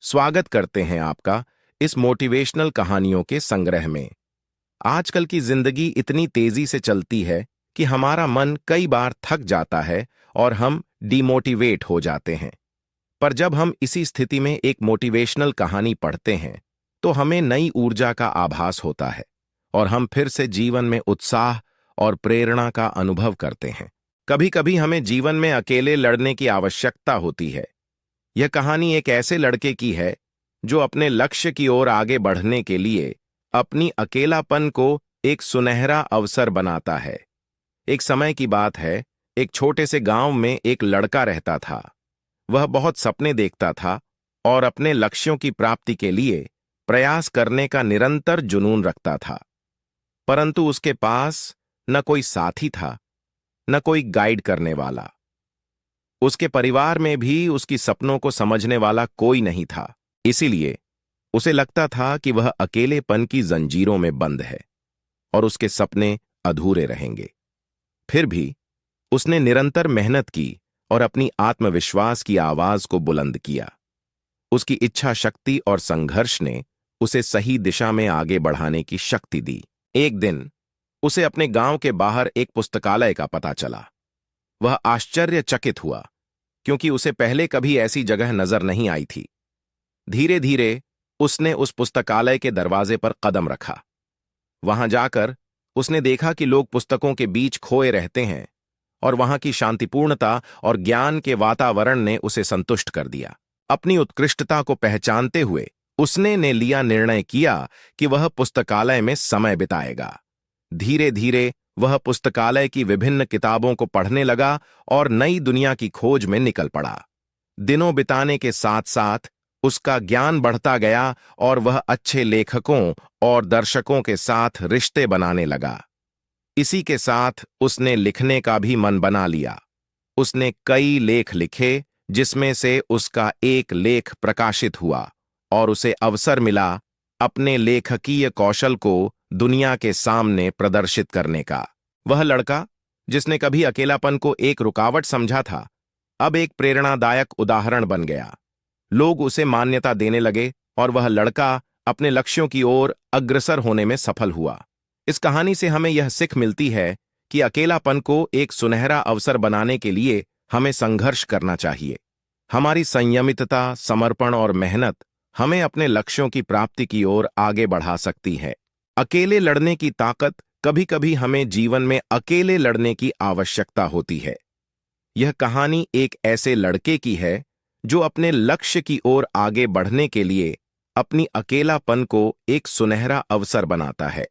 स्वागत करते हैं आपका इस मोटिवेशनल कहानियों के संग्रह में। आजकल की जिंदगी इतनी तेजी से चलती है कि हमारा मन कई बार थक जाता है और हम डिमोटिवेट हो जाते हैं। पर जब हम इसी स्थिति में एक मोटिवेशनल कहानी पढ़ते हैं तो हमें नई ऊर्जा का आभास होता है और हम फिर से जीवन में उत्साह और प्रेरणा का अनुभव करते हैं। कभी कभी हमें जीवन में अकेले लड़ने की आवश्यकता होती है। यह कहानी एक ऐसे लड़के की है जो अपने लक्ष्य की ओर आगे बढ़ने के लिए अपनी अकेलापन को एक सुनहरा अवसर बनाता है। एक समय की बात है, एक छोटे से गांव में एक लड़का रहता था। वह बहुत सपने देखता था और अपने लक्ष्यों की प्राप्ति के लिए प्रयास करने का निरंतर जुनून रखता था। परंतु उसके पास न कोई साथी था, न कोई गाइड करने वाला। उसके परिवार में भी उसकी सपनों को समझने वाला कोई नहीं था। इसीलिए उसे लगता था कि वह अकेलेपन की जंजीरों में बंद है और उसके सपने अधूरे रहेंगे। फिर भी उसने निरंतर मेहनत की और अपनी आत्मविश्वास की आवाज को बुलंद किया। उसकी इच्छा शक्ति और संघर्ष ने उसे सही दिशा में आगे बढ़ाने की शक्ति दी। एक दिन उसे अपने गांव के बाहर एक पुस्तकालय का पता चला। वह आश्चर्यचकित हुआ क्योंकि उसे पहले कभी ऐसी जगह नजर नहीं आई थी। धीरे धीरे उसने उस पुस्तकालय के दरवाजे पर कदम रखा। वहां जाकर उसने देखा कि लोग पुस्तकों के बीच खोए रहते हैं और वहां की शांतिपूर्णता और ज्ञान के वातावरण ने उसे संतुष्ट कर दिया। अपनी उत्कृष्टता को पहचानते हुए उसने लिया निर्णय किया कि वह पुस्तकालय में समय बिताएगा। धीरे धीरे वह पुस्तकालय की विभिन्न किताबों को पढ़ने लगा और नई दुनिया की खोज में निकल पड़ा। दिनों बिताने के साथ साथ उसका ज्ञान बढ़ता गया और वह अच्छे लेखकों और दर्शकों के साथ रिश्ते बनाने लगा। इसी के साथ उसने लिखने का भी मन बना लिया। उसने कई लेख लिखे जिसमें से उसका एक लेख प्रकाशित हुआ और उसे अवसर मिला अपने लेखकीय कौशल को दुनिया के सामने प्रदर्शित करने का। वह लड़का जिसने कभी अकेलापन को एक रुकावट समझा था, अब एक प्रेरणादायक उदाहरण बन गया। लोग उसे मान्यता देने लगे और वह लड़का अपने लक्ष्यों की ओर अग्रसर होने में सफल हुआ। इस कहानी से हमें यह सीख मिलती है कि अकेलापन को एक सुनहरा अवसर बनाने के लिए हमें संघर्ष करना चाहिए। हमारी संयमितता, समर्पण और मेहनत हमें अपने लक्ष्यों की प्राप्ति की ओर आगे बढ़ा सकती है। अकेले लड़ने की ताकत कभी कभी हमें जीवन में अकेले लड़ने की आवश्यकता होती है। यह कहानी एक ऐसे लड़के की है जो अपने लक्ष्य की ओर आगे बढ़ने के लिए अपनी अकेलापन को एक सुनहरा अवसर बनाता है।